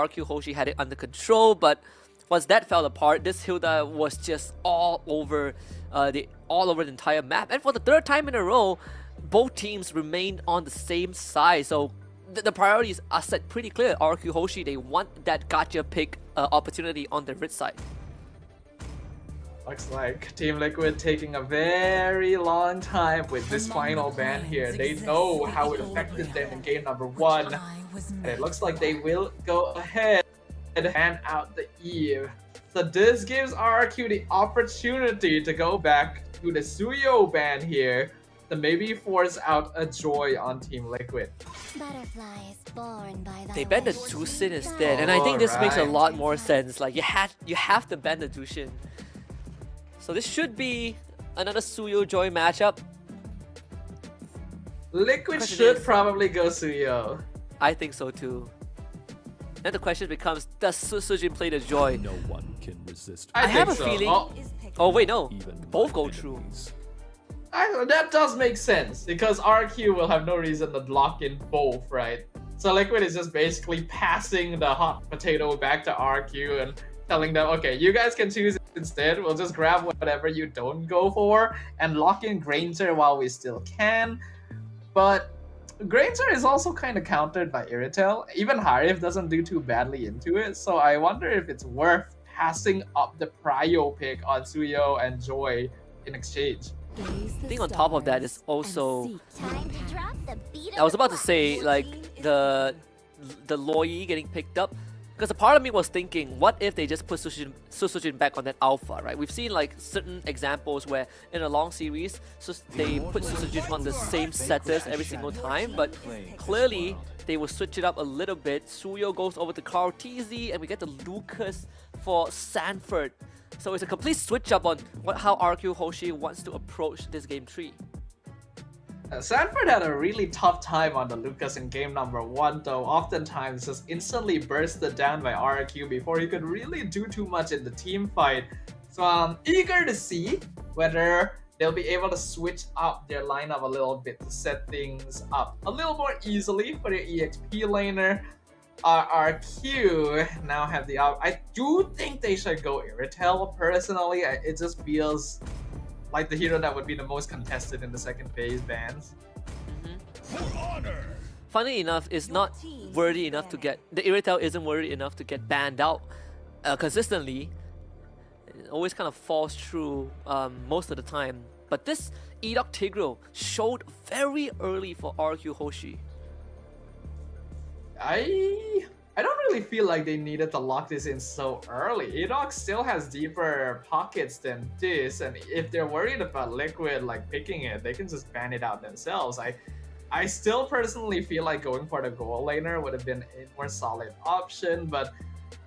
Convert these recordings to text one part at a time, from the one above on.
RRQ Hoshi had it under control, but once that fell apart, this Hilda was just all over the entire map. And for the third time in a row, both teams remained on the same side. So the priorities are set pretty clear. RRQ Hoshi, they want that gotcha pick opportunity on the red side. Looks like Team Liquid taking a very long time with this final ban here. They know how it affected them in game number 1. And it looks like they will go ahead and hand out the Eve. So this gives RRQ the opportunity to go back to the Suyo ban here to maybe force out a Joy on Team Liquid. They banned the Jushin instead, and I think this makes a lot more sense. Like you have to ban the Jushin. So this should be another Suyo Joy matchup. Liquid should probably go Suyo. I think so too. Then the question becomes, does Sujin play the Joy? No one can resist. I have a feeling. Oh wait, no. Both go through. That does make sense because RQ will have no reason to lock in both, right? So Liquid is just basically passing the hot potato back to RQ and telling them, okay, you guys can choose instead. We'll just grab whatever you don't go for and lock in Granger while we still can. But Granger is also kind of countered by Irritel. Even Harif doesn't do too badly into it, so I wonder if it's worth passing up the prio pick on Suyo and Joy in exchange. I think on top of that is also, I was about to say, like the Loi getting picked up, because a part of me was thinking, what if they just put Sujin back on that alpha, right? We've seen like certain examples where in a long series, they put Sujin on the same setters every single time, but clearly they will switch it up a little bit. Suyo goes over to Carl TZ, and we get the Lucas for Sanford. So it's a complete switch up on how RQ Hoshi wants to approach this game 3. Sanford had a really tough time on the Lucas in game number 1 though, oftentimes just instantly bursted down by RRQ before he could really do too much in the team fight. So I'm eager to see whether they'll be able to switch up their lineup a little bit to set things up a little more easily for their EXP laner. RRQ now have the I do think they should go Irritel personally. It just feels like the hero that would be the most contested in the second phase bans. Funny enough, it's not worthy enough to get, the Irritel isn't worthy enough to get banned out consistently. It always kind of falls through most of the time. But this Edoc Tigreal showed very early for RQ Hoshi. I don't really feel like they needed to lock this in so early. Edoc still has deeper pockets than this, and if they're worried about Liquid like picking it, they can just ban it out themselves. I still personally feel like going for the goal laner would have been a more solid option, but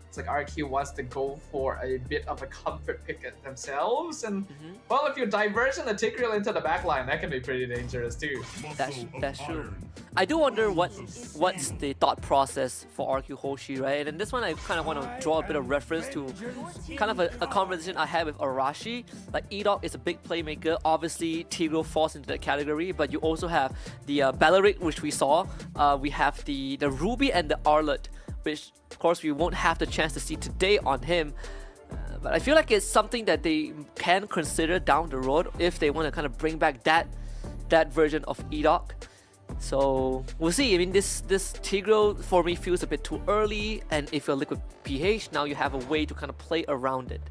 it's like RQ wants to go for a bit of a comfort pick at themselves, and well, if you diversion the Tigreal into the backline, that can be pretty dangerous too. That's true. I do wonder what's the thought process for RQ Hoshi, right? And this one I kind of want to draw a bit of reference to kind of a conversation I had with Arashi. Like Edoc is a big playmaker, obviously Tigreal falls into that category, but you also have the Belleric, which we saw. We have the Ruby and the Arlet, which of course we won't have the chance to see today on him. But I feel like it's something that they can consider down the road if they want to kind of bring back that version of Edoc. So we'll see. I mean, this Tigreal for me feels a bit too early, and if you're Liquid PH, now you have a way to kind of play around it.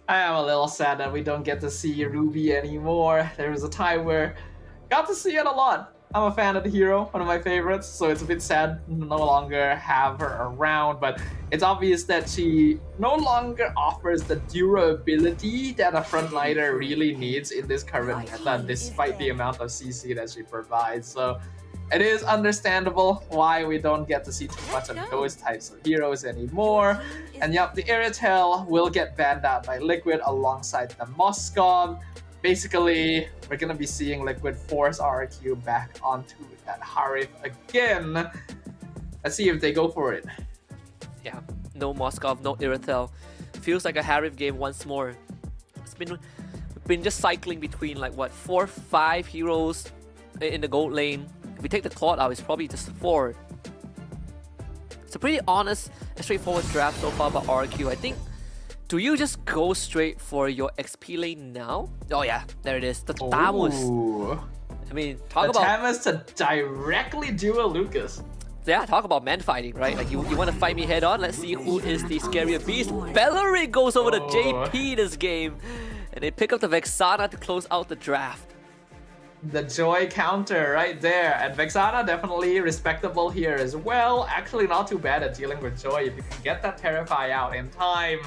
I am a little sad that we don't get to see Ruby anymore. There was a time where got to see it a lot. I'm a fan of the hero, one of my favorites, so it's a bit sad to no longer have her around, but it's obvious that she no longer offers the durability that a frontliner really needs in this current meta, despite the amount of CC that she provides. So it is understandable why we don't get to see too much of those types of heroes anymore. And yep, the Irritel will get banned out by Liquid alongside the Moskov. Basically, we're gonna be seeing Liquid force RRQ back onto that Harif again. Let's see if they go for it. Yeah, no Moskov, no Irritel. Feels like a Harif game once more. We've been just cycling between like what, 4 or 5 heroes in the gold lane. If we take the Claude out, it's probably just 4. It's a pretty honest and straightforward draft so far by RRQ. I think, do you just go straight for your XP lane now? Oh yeah, there it is. The Tamus. I mean, talk about Tamus to directly duel Lucas. Yeah, talk about man fighting, right? Like you want to fight me head on? Let's see who is the scarier beast. Bellerig goes over to JP this game, and they pick up the Vexana to close out the draft. The Joy counter right there, and Vexana definitely respectable here as well. Actually not too bad at dealing with Joy if you can get that Terrify out in time.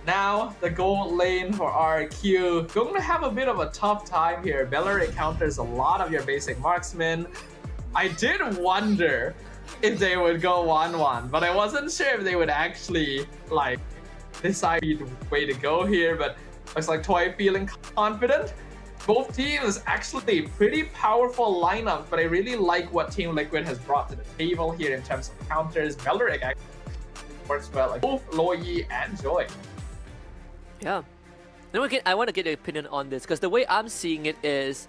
Now, the gold lane for RRQ. Going to have a bit of a tough time here. Bellerig counters a lot of your basic marksmen. I did wonder if they would go 1-1, but I wasn't sure if they would actually like decide the way to go here, but looks like Toy feeling confident. Both teams actually pretty powerful lineups, but I really like what Team Liquid has brought to the table here in terms of counters. Bellerig actually works well, like both Loyi and Joy. Yeah. I want to get your opinion on this, because the way I'm seeing it is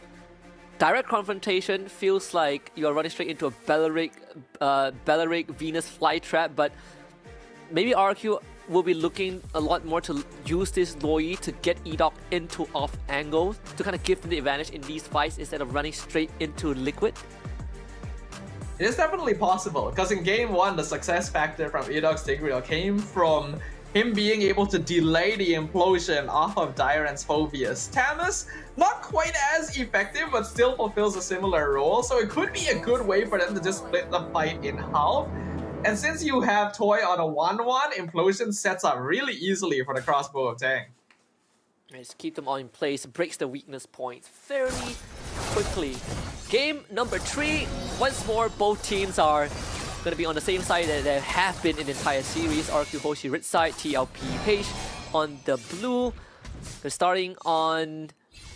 direct confrontation feels like you're running straight into a Bellerig Venus Flytrap, but maybe RRQ will be looking a lot more to use this Loyi to get Edok into off angles to kind of give them the advantage in these fights instead of running straight into Liquid. It is definitely possible, because in game 1, the success factor from Edok's Tigreal came from him being able to delay the implosion off of Dyran's Phobius. Tamus, not quite as effective, but still fulfills a similar role, so it could be a good way for them to just split the fight in half. And since you have Toy on a 1-1, Implosion sets up really easily for the crossbow of Tang. Just keep them all in place, breaks the weakness points fairly quickly. Game number 3, once more both teams are going to be on the same side that they have been in the entire series. RRQ HOSHI red side, TLPH on the blue. They're starting on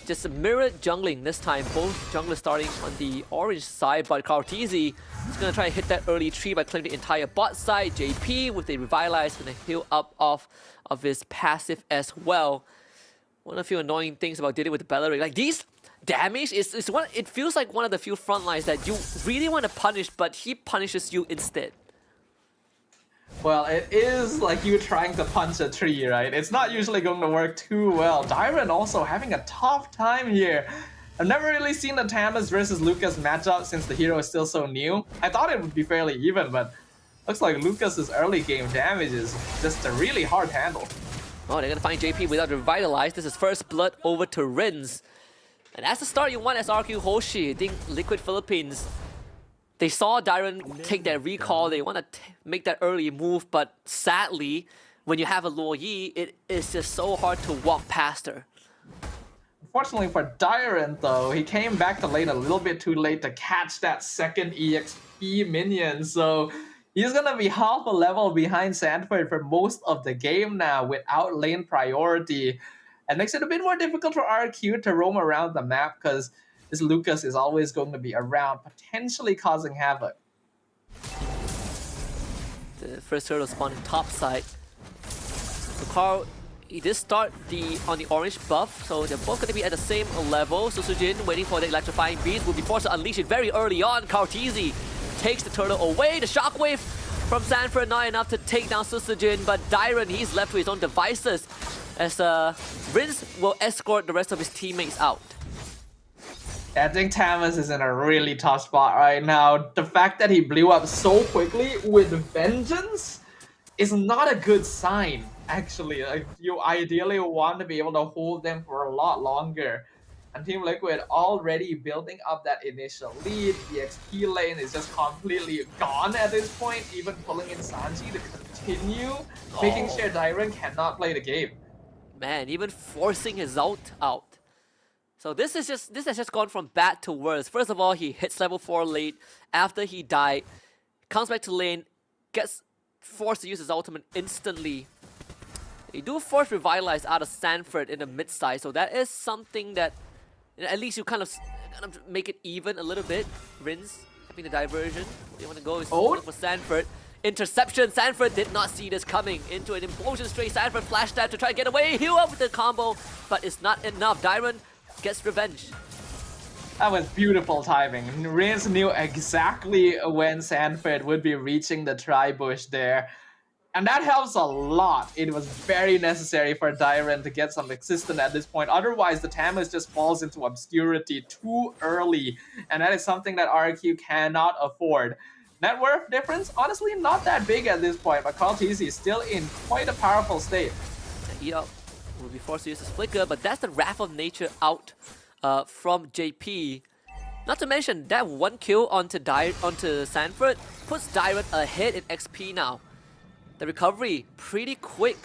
just a mirrored jungling this time. Both junglers starting on the orange side, but Kartizi is going to try and hit that early tree by claiming the entire bot side. JP with the Revitalize going to heal up off of his passive as well. One of the few annoying things about dealing with the Bellerig, like these damage is one. It feels like one of the few front lines that you really want to punish, but he punishes you instead. Well, it is like you trying to punch a tree, right? It's not usually going to work too well. Dyran also having a tough time here. I've never really seen the Tamus versus Lucas matchup since the hero is still so new. I thought it would be fairly even, but looks like Lucas's early game damage is just a really hard handle. Oh, they're gonna find JP without the Revitalize. This is first blood over to Rins. And that's the start you want as RRQ HOSHI. I think Liquid Philippines, they saw Dyran take that recall. They want to make that early move, but sadly, when you have a Loyi, it is just so hard to walk past her. Unfortunately for Dyran though, he came back to lane a little bit too late to catch that second EXP minion, so he's gonna be half a level behind Sanford for most of the game now without lane priority. And makes it a bit more difficult for RRQ to roam around the map because this Lucas is always going to be around, potentially causing havoc. The first turtle spawning top side. So Carl, he did start on the orange buff, so they're both going to be at the same level. So Sujin waiting for the electrifying beast, will be forced to unleash it very early on. Kartizi takes the turtle away. The shockwave from Sanford not enough to take down Susujin, but Dyran, he's left to his own devices as Rins will escort the rest of his teammates out. I think Tamus is in a really tough spot right now. The fact that he blew up so quickly with Vengeance is not a good sign, actually. Like, you ideally want to be able to hold them for a lot longer. And Team Liquid already building up that initial lead. The XP lane is just completely gone at this point, even pulling in Sanji to continue, making sure Dyran cannot play the game. Man, even forcing his ult out. So this has just gone from bad to worse. First of all, he hits level 4 late. After he died, comes back to lane, gets forced to use his ultimate instantly. They do force Revitalize out of Sanford in the mid side, so that is something that at least you kind of make it even a little bit. Rins having the diversion. They want to go for Sanford. Interception. Sanford did not see this coming. Into an implosion straight. Sanford flash that to try to get away. Heal up with the combo, but it's not enough. Dyran gets revenge. That was beautiful timing. Rince knew exactly when Sanford would be reaching the tri-bush there. And that helps a lot. It was very necessary for Dyren to get some existence at this point. Otherwise, the Tamus just falls into obscurity too early. And that is something that RRQ cannot afford. Net worth difference, honestly, not that big at this point. But Carl TZ is still in quite a powerful state. Yep, will be forced to use his flicker, but that's the Wrath of Nature out from JP. Not to mention that one kill onto Sanford puts Dyren ahead in XP now. The recovery pretty quick,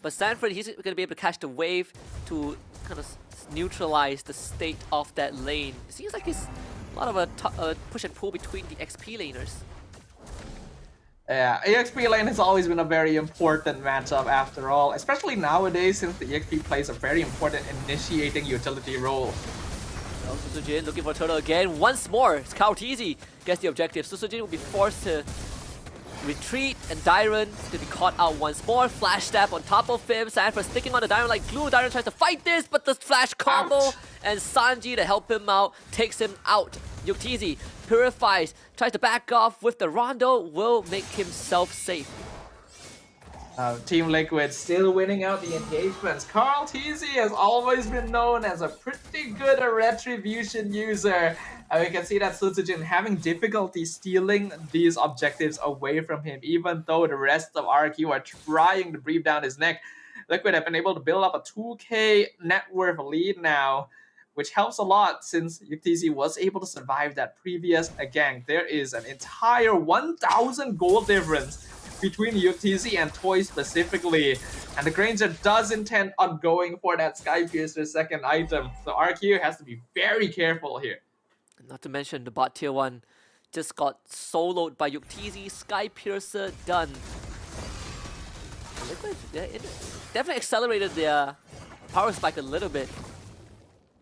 but Sanford, he's going to be able to catch the wave to kind of neutralize the state of that lane. It seems like it's a lot of a push and pull between the XP laners. Yeah, EXP lane has always been a very important matchup after all, especially nowadays since the EXP plays a very important initiating utility role. Well, Susujin looking for Turtle again once more. It's Kao TZ gets the objective. Susujin will be forced to retreat, and Dyren to be caught out once more. Flash stab on top of him. Sanford sticking on the Dyren like glue. Dyren tries to fight this, but the flash combo. Ouch. And Sanji to help him out takes him out. Yuktizi purifies, tries to back off with the Rondo, will make himself safe. Team Liquid still winning out the engagements. Carl TZ has always been known as a pretty good retribution user. We can see that Sutsujin having difficulty stealing these objectives away from him, even though the rest of RRQ are trying to breathe down his neck. Liquid have been able to build up a 2k net worth lead now, which helps a lot since UTZ was able to survive that previous gank. There is an entire 1,000 gold difference between UTZ and Toy specifically, and the Granger does intend on going for that Sky Piercer second item, so RQ has to be very careful here. Not to mention the bot tier 1 just got soloed by Yuktizi. Sky Piercer done. Liquid, it definitely accelerated their power spike a little bit.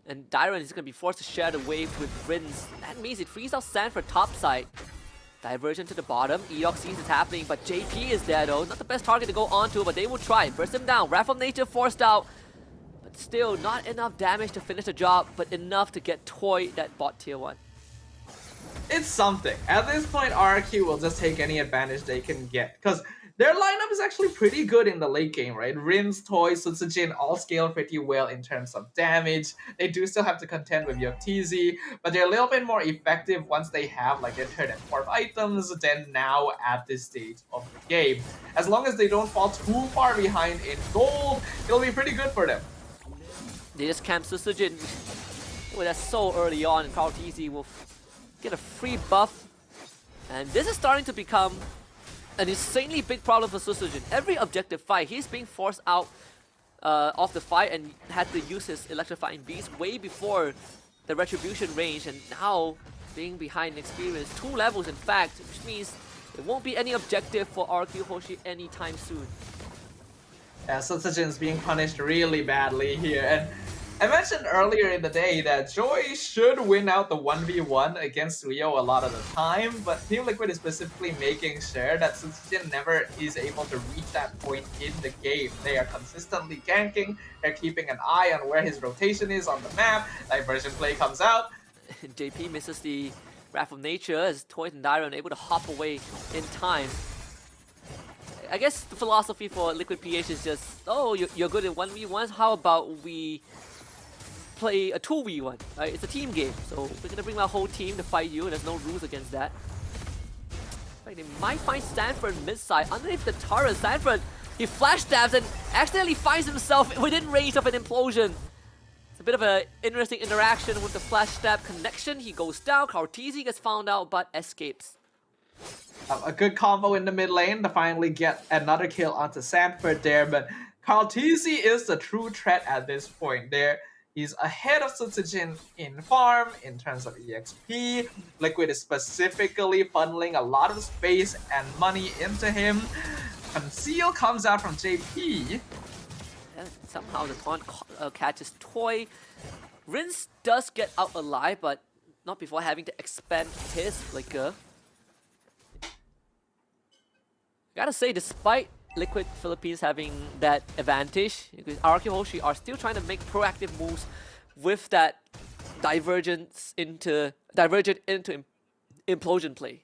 And Dyren is going to be forced to share the wave with Rinz. That means it frees out Sanford top side. Diversion to the bottom. Eox sees it's happening, but JP is there though. Not the best target to go onto, but they will try. Burst him down. Wrath of Nature forced out. But still, not enough damage to finish the job, but enough to get Toy that bot tier 1. It's something. At this point, RRQ will just take any advantage they can get, because their lineup is actually pretty good in the late game, right? Rinz, Toy, Sutsujin all scale pretty well in terms of damage. They do still have to contend with Yoktizi, but they're a little bit more effective once they have like their third and fourth items than now at this stage of the game. As long as they don't fall too far behind in gold, it'll be pretty good for them. They just camp Sutsujin. Oh, that's so early on, and Carl TZ will get a free buff. And this is starting to become an insanely big problem for Sutsujin. Every objective fight, he's being forced out of the fight and had to use his electrifying beast way before the retribution range, and now being behind in experience, 2 levels in fact, which means there won't be any objective for RRQ HOSHI anytime soon. Yeah, Sutsujin's being punished really badly here, and I mentioned earlier in the day that Joy should win out the 1v1 against Rio a lot of the time, but Team Liquid is specifically making sure that Sutsujin never is able to reach that point in the game. They are consistently ganking, they're keeping an eye on where his rotation is on the map, diversion play comes out. JP misses the Wrath of Nature as Toy and Dyren are able to hop away in time. I guess the philosophy for Liquid PH is just, oh, you're good at 1v1s, how about we play a 2v1, right? It's a team game, so we're gonna bring our whole team to fight you, and there's no rules against that. Like, they might find Sanford mid-side, underneath the turret. Sanford, he flash stabs and accidentally finds himself within range of an implosion. It's a bit of an interesting interaction with the flash stab connection. He goes down, Kartizi gets found out, but escapes. A good combo in the mid lane to finally get another kill onto Sanford there, but Kartizi is the true threat at this point there. He's ahead of Sutsujin in farm, in terms of EXP. Liquid is specifically funneling a lot of space and money into him. Conceal comes out from JP. And somehow the taunt catches Toy. Rinz does get out alive, but not before having to expend his flicker. Gotta say, despite Liquid Philippines having that advantage, RRQ HOSHI are still trying to make proactive moves with that divergent into implosion play.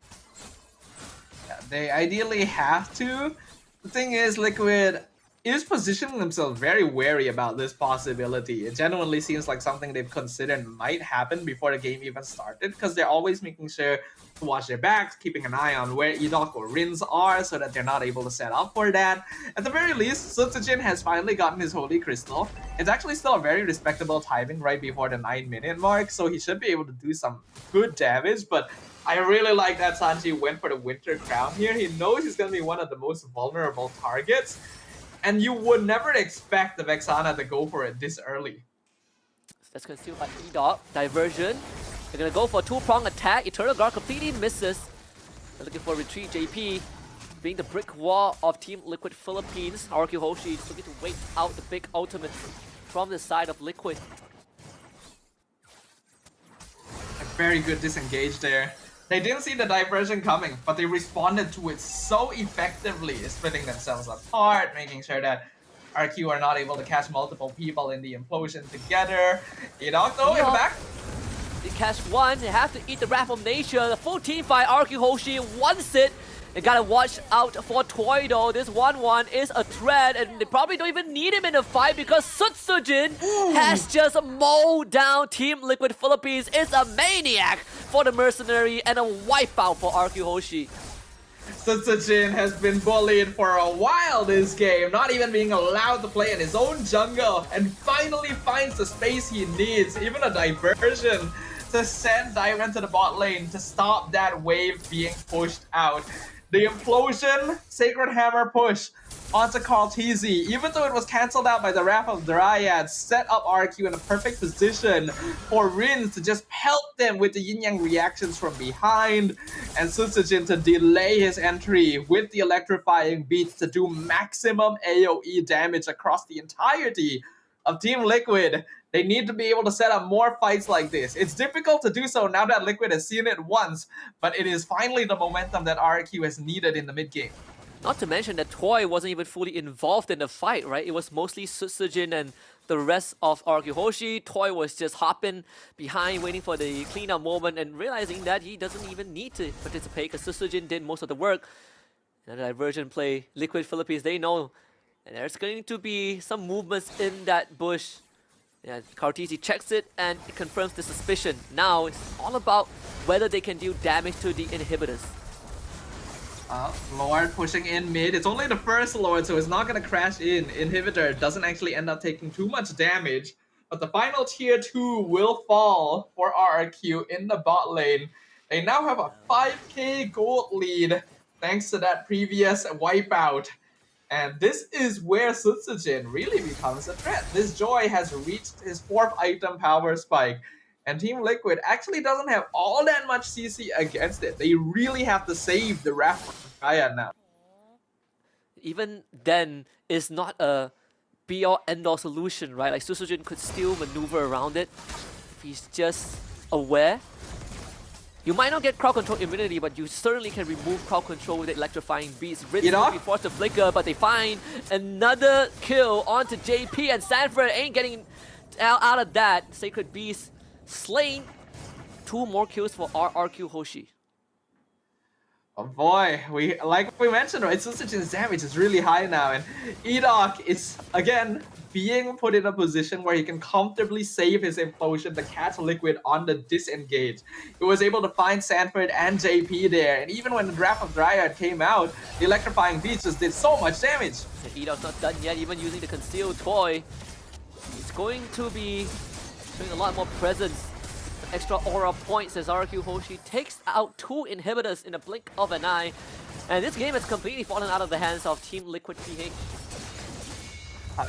Yeah, they ideally have to. The thing is, Liquid is positioning themselves very wary about this possibility. It genuinely seems like something they've considered might happen before the game even started, because they're always making sure to watch their backs, keeping an eye on where Edok or Rins are so that they're not able to set up for that. At the very least, Sutsujin has finally gotten his Holy Crystal. It's actually still a very respectable timing right before the 9-minute mark, so he should be able to do some good damage, but I really like that Sanji went for the Winter Crown here. He knows he's going to be one of the most vulnerable targets, and you would never expect the Vexana to go for it this early. That's concealed by E-Dog. Diversion. They're gonna go for a two-prong attack. Eternal Guard completely misses. They're looking for retreat. JP being the brick wall of Team Liquid Philippines. RRQ HOSHI is looking to wait out the big ultimate from the side of Liquid. A very good disengage there. They didn't see the diversion coming, but they responded to it so effectively, splitting themselves apart, making sure that RQ are not able to catch multiple people in the implosion together. Edok though, in the back. They catch one, they have to eat the Wrath of Nature. The full team fight, RRQ HOSHI wants it. They gotta watch out for Toy though. This 1-1 is a threat, and they probably don't even need him in the fight because Sutsujin has just mowed down Team Liquid Philippines. It's a maniac for the Mercenary and a wipeout for RRQ HOSHI. Sutsujin has been bullied for a while this game, not even being allowed to play in his own jungle, and finally finds the space he needs, even a diversion to send Dive into the bot lane to stop that wave being pushed out. The implosion, Sacred Hammer push onto Kaltizi, even though it was cancelled out by the Wrath of Dryad, set up RQ in a perfect position for Rins to just pelt them with the yin-yang reactions from behind, and Sutsujin to delay his entry with the electrifying beats to do maximum AoE damage across the entirety of Team Liquid. They need to be able to set up more fights like this. It's difficult to do so now that Liquid has seen it once, but it is finally the momentum that RRQ has needed in the mid-game. Not to mention that Toy wasn't even fully involved in the fight, right? It was mostly Sutsujin and the rest of RRQ HOSHI. Toy was just hopping behind, waiting for the cleanup moment and realizing that he doesn't even need to participate because Sutsujin did most of the work. And the diversion play, Liquid Philippines, they know. And there's going to be some movements in that bush. Yeah, Kaltizi checks it and it confirms the suspicion. Now it's all about whether they can deal damage to the inhibitors. Lord pushing in mid. It's only the first Lord, so it's not going to crash in. Inhibitor doesn't actually end up taking too much damage. But the final tier 2 will fall for RRQ in the bot lane. They now have a 5k gold lead thanks to that previous wipeout. And this is where Sutsujin really becomes a threat. This Joy has reached his 4th item power spike. And Team Liquid actually doesn't have all that much CC against it. They really have to save the Wrath of Dryad now. Even then, it's not a be-all end-all solution, right? Like Sutsujin could still maneuver around it if he's just aware. You might not get crowd control immunity, but you certainly can remove crowd control with the electrifying beats. Ritz will be forced to flicker, but they find another kill onto JP, and Sanford ain't getting out of that. Sacred Beast slain. 2 more kills for RRQ HOSHI. Oh boy, like we mentioned, right? Sutsujin's damage is really high now, and Edok is again being put in a position where he can comfortably save his implosion to catch Liquid on the disengage. He was able to find Sanford and JP there, and even when the Wrath of Dryad came out, the electrifying beats just did so much damage. And Edok's not done yet, even using the concealed toy. He's going to be showing a lot more presence. Extra aura points as RRQ HOSHI takes out 2 inhibitors in a blink of an eye. And this game has completely fallen out of the hands of Team Liquid PH.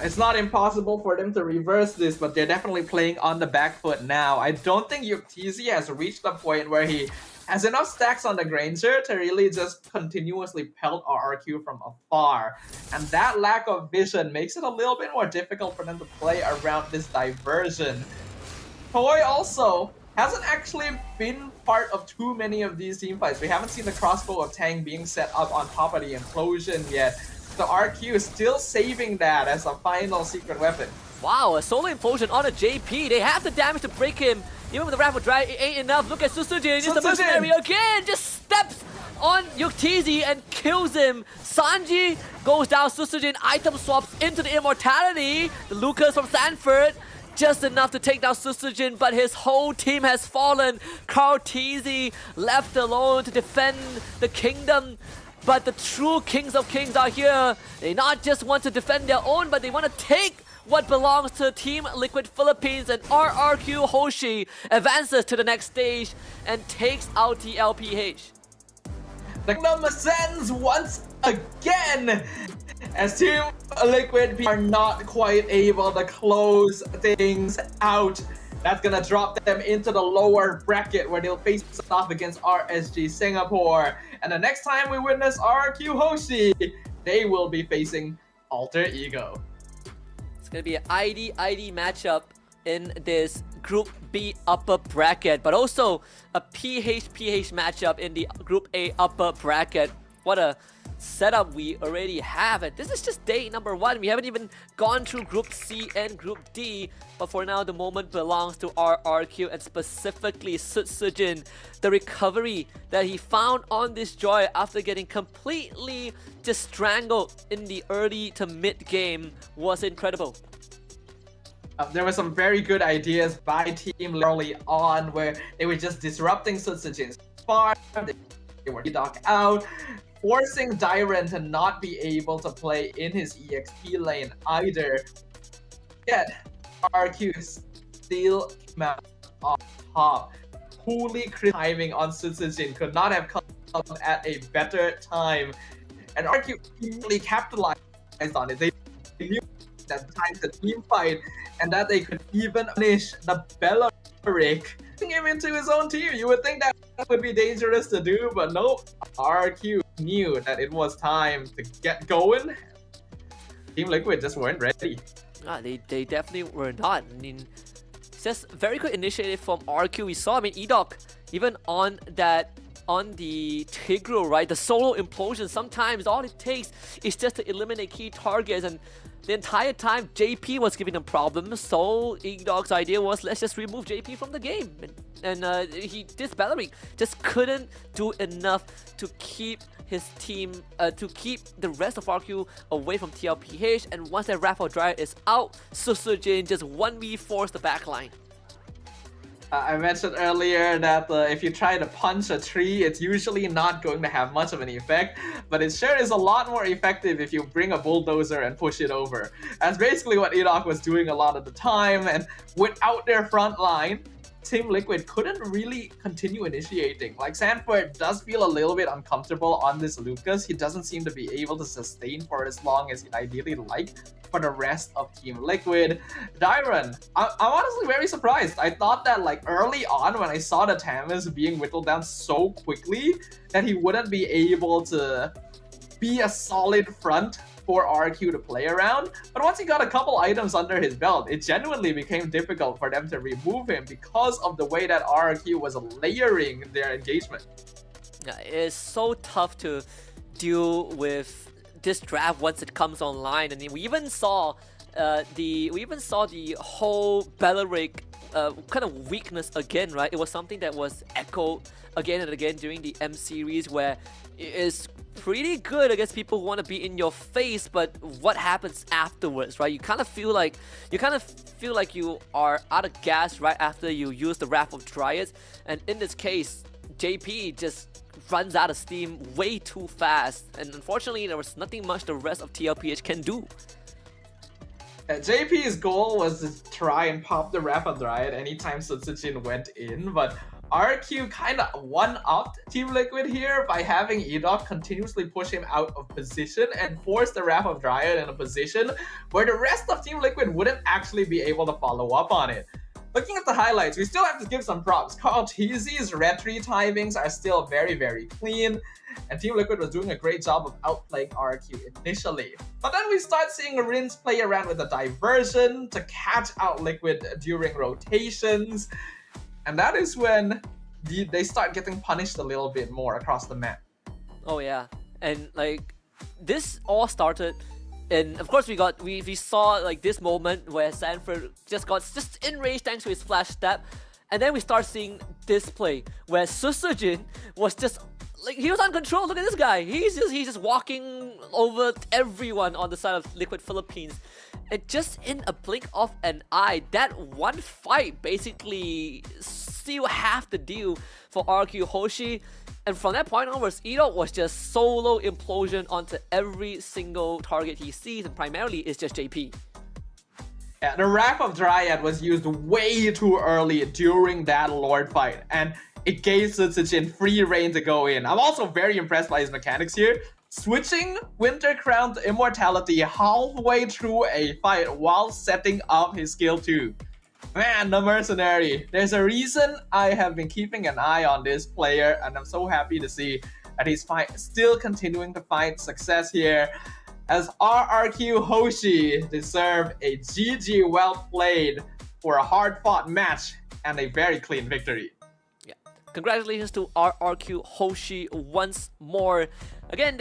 It's not impossible for them to reverse this, but they're definitely playing on the back foot now. I don't think Yuktezi has reached a point where he has enough stacks on the Granger to really just continuously pelt RRQ from afar. And that lack of vision makes it a little bit more difficult for them to play around this diversion. Toy also hasn't actually been part of too many of these teamfights. We haven't seen the crossbow of Tang being set up on top of the implosion yet. The RQ is still saving that as a final secret weapon. Wow, a solo implosion on a JP. They have the damage to break him. Even with the Rapid Dry, it ain't enough. Look at Susujin, just the Susujin! mercenary again, just steps on Yuktizi and kills him. Sanji goes down, Susujin item swaps into the immortality. The Lucas from Sanford, just enough to take down Susujin, but his whole team has fallen. Kartizi left alone to defend the kingdom. But the true kings of kings are here. They not just want to defend their own, but they want to take what belongs to Team Liquid Philippines, and RRQ HOSHI advances to the next stage and takes out TLPH. The kingdom ascends once again as Team Liquid are not quite able to close things out. That's gonna drop them into the lower bracket where they'll face off against RSG Singapore. And the next time we witness RRQ HOSHI, they will be facing Alter Ego. It's gonna be an ID matchup in this Group B upper bracket, but also a PH matchup in the Group A upper bracket. What a setup we already have, and this is just day number 1. We haven't even gone through Group C and Group D, but for now the moment belongs to RRQ, and specifically Susujin. The recovery that he found on this Joy after getting completely just strangled in the early to mid game was incredible. There were some very good ideas by Team early on where they were just disrupting Susujin's farm, they were dock out, forcing Dyron to not be able to play in his EXP lane either. Yet, RQ still came out on top. Poorly timing on Susujin could not have come at a better time. And RQ immediately capitalized on it. They knew that time the team fight and that they could even punish the Bellaric, putting him into his own team. You would think that would be dangerous to do, but no. RQ knew that it was time to get going. Team Liquid just weren't ready. They definitely were not. I mean, it's just very good initiative from RQ. We saw, I mean, Edok, even on the Tigreal, right? The solo implosion, sometimes all it takes is just to eliminate key targets, and the entire time JP was giving them problems, so Edok's idea was, let's just remove JP from the game. And this Bellaric just couldn't do enough to keep his team, to keep the rest of RQ away from TLPH, and once that Rapid Dryer is out, Susujin just 1v4s the backline. I mentioned earlier that if you try to punch a tree, it's usually not going to have much of an effect, but it sure is a lot more effective if you bring a bulldozer and push it over. That's basically what Edok was doing a lot of the time, and without their front line, Team Liquid couldn't really continue initiating. Like, Sanford does feel a little bit uncomfortable on this Lucas. He doesn't seem to be able to sustain for as long as he'd ideally like for the rest of Team Liquid. Dyron, I'm honestly very surprised. I thought that, like, early on when I saw the Tamis being whittled down so quickly that he wouldn't be able to be a solid front for RQ to play around, but once he got a couple items under his belt, it genuinely became difficult for them to remove him because of the way that RQ was layering their engagement. Yeah, it's so tough to deal with this draft once it comes online, and we even saw the whole Bellaric kind of weakness again, right? It was something that was echoed again and again during the M series, where it is pretty good against people who want to be in your face, but what happens afterwards, right? You kind of feel like you are out of gas right after you use the Wrath of Dryas, and in this case, JP just runs out of steam way too fast, and unfortunately there was nothing much the rest of TLPH can do. JP's goal was to try and pop the Wrath of Dryad anytime Susujin went in, but RQ kind of one-upped Team Liquid here by having Edok continuously push him out of position and force the Wrath of Dryad in a position where the rest of Team Liquid wouldn't actually be able to follow up on it. Looking at the highlights, we still have to give some props. Kartizi's retry timings are still very, very clean, and Team Liquid was doing a great job of outplaying RQ initially. But then we start seeing Rins play around with a diversion to catch out Liquid during rotations, and that is when they start getting punished a little bit more across the map. Oh yeah, and like this all started, and of course we saw like this moment where Sanford just got in range thanks to his flash step, And then we start seeing this play where Susujin was just like, he was uncontrolled. Look at this guy. He's just walking over everyone on the side of Liquid Philippines. And just in a blink of an eye, that one fight basically sealed half the deal for RRQ HOSHI. And from that point onwards, Edo was just solo implosion onto every single target he sees, and primarily it's just JP. Yeah, the Wrath of Dryad was used way too early during that Lord fight, and it gave Susujin free reign to go in. I'm also very impressed by his mechanics here. Switching Winter Crown to Immortality halfway through a fight while setting up his skill 2. Man, the Mercenary. There's a reason I have been keeping an eye on this player, and I'm so happy to see that he's still continuing to find success here, as RRQ HOSHI deserve a GG well played for a hard-fought match and a very clean victory. Yeah, congratulations to RRQ HOSHI once more. Again,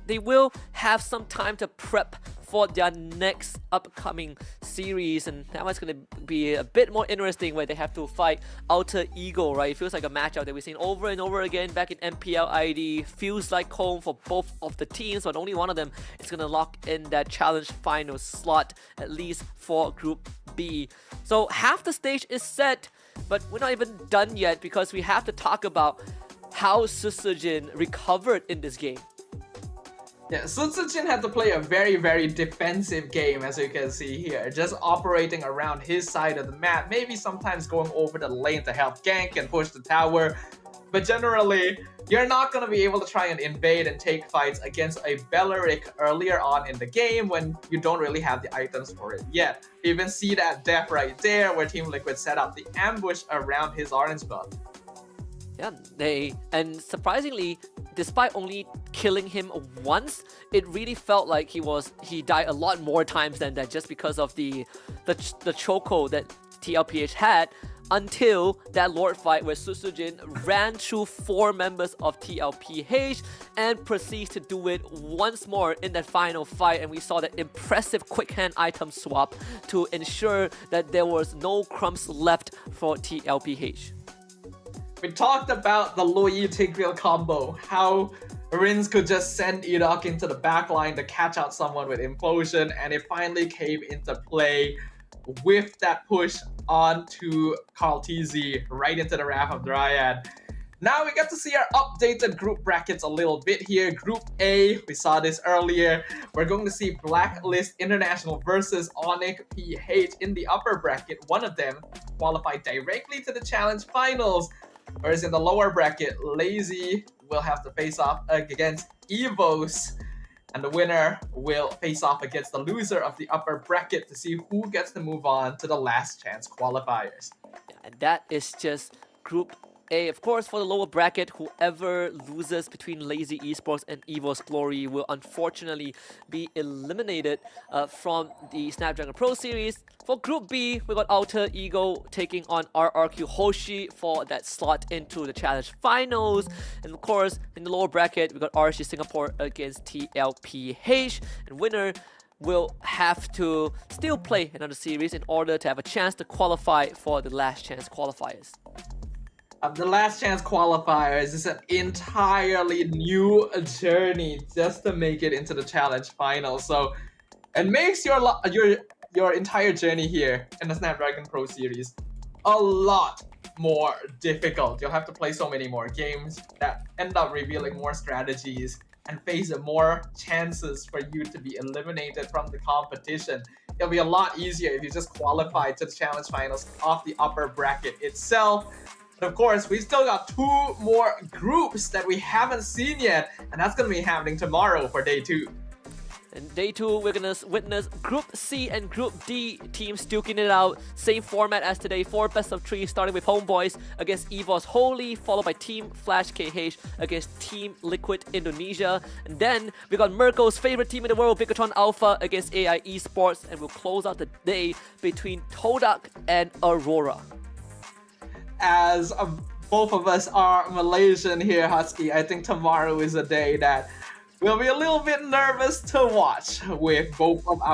they will have some time to prep for their next upcoming series, and that one's going to be a bit more interesting, where they have to fight Alter Ego, right? It feels like a matchup that we've seen over and over again back in MPL ID. Feels like home for both of the teams, but only one of them is going to lock in that challenge final slot, at least for Group B. So half the stage is set, but we're not even done yet, because we have to talk about how Susujin recovered in this game. Yeah, Susujin had to play a very, very defensive game, as you can see here. Just operating around his side of the map, maybe sometimes going over the lane to help gank and push the tower. But generally, you're not going to be able to try and invade and take fights against a Belleric earlier on in the game when you don't really have the items for it yet. You even see that death right there, where Team Liquid set up the ambush around his orange buff. Yeah, and surprisingly, despite only killing him once, it really felt like he died a lot more times than that, just because of the chokehold that TLPH had, until that Lord fight where Susujin ran through 4 members of TLPH and proceeds to do it once more in that final fight, and we saw that impressive quick hand item swap to ensure that there was no crumbs left for TLPH. We talked about the Loi Tigreal combo, how Rins could just send Edok into the backline to catch out someone with Implosion, and it finally came into play with that push onto Carl TZ right into the Wrath of Dryad. Now we get to see our updated group brackets a little bit here. Group A, we saw this earlier. We're going to see Blacklist International versus Onyx PH in the upper bracket. One of them qualified directly to the challenge finals. Whereas in the lower bracket, Lazy will have to face off against Evos, and the winner will face off against the loser of the upper bracket to see who gets to move on to the last chance qualifiers. And that is just Group A. Of course, for the lower bracket, whoever loses between Lazy Esports and Evo's Glory will unfortunately be eliminated from the Snapdragon Pro Series. For Group B, we got Alter Ego taking on RRQ HOSHI for that slot into the Challenge Finals. And of course, in the lower bracket, we got RRQ Singapore against TLPH. And winner will have to still play another series in order to have a chance to qualify for the last chance qualifiers. The last chance qualifiers is an entirely new journey just to make it into the challenge final. So it makes your entire journey here in the Snapdragon Pro Series a lot more difficult. You'll have to play so many more games that end up revealing more strategies and face more chances for you to be eliminated from the competition. It'll be a lot easier if you just qualify to the challenge finals off the upper bracket itself. But of course, we still got 2 more groups that we haven't seen yet, and that's going to be happening tomorrow for day 2. In day 2, we're gonna witness Group C and Group D teams duking it out. Same format as today, 4 best of 3, starting with Homeboys against EVOS Holy, followed by Team Flash KH against Team Liquid Indonesia. And then we got Mirko's favorite team in the world, Bigotron Alpha against AI Esports, and we'll close out the day between Todak and Aurora. As both of us are Malaysian here, Husky, I think tomorrow is a day that we'll be a little bit nervous to watch with both of our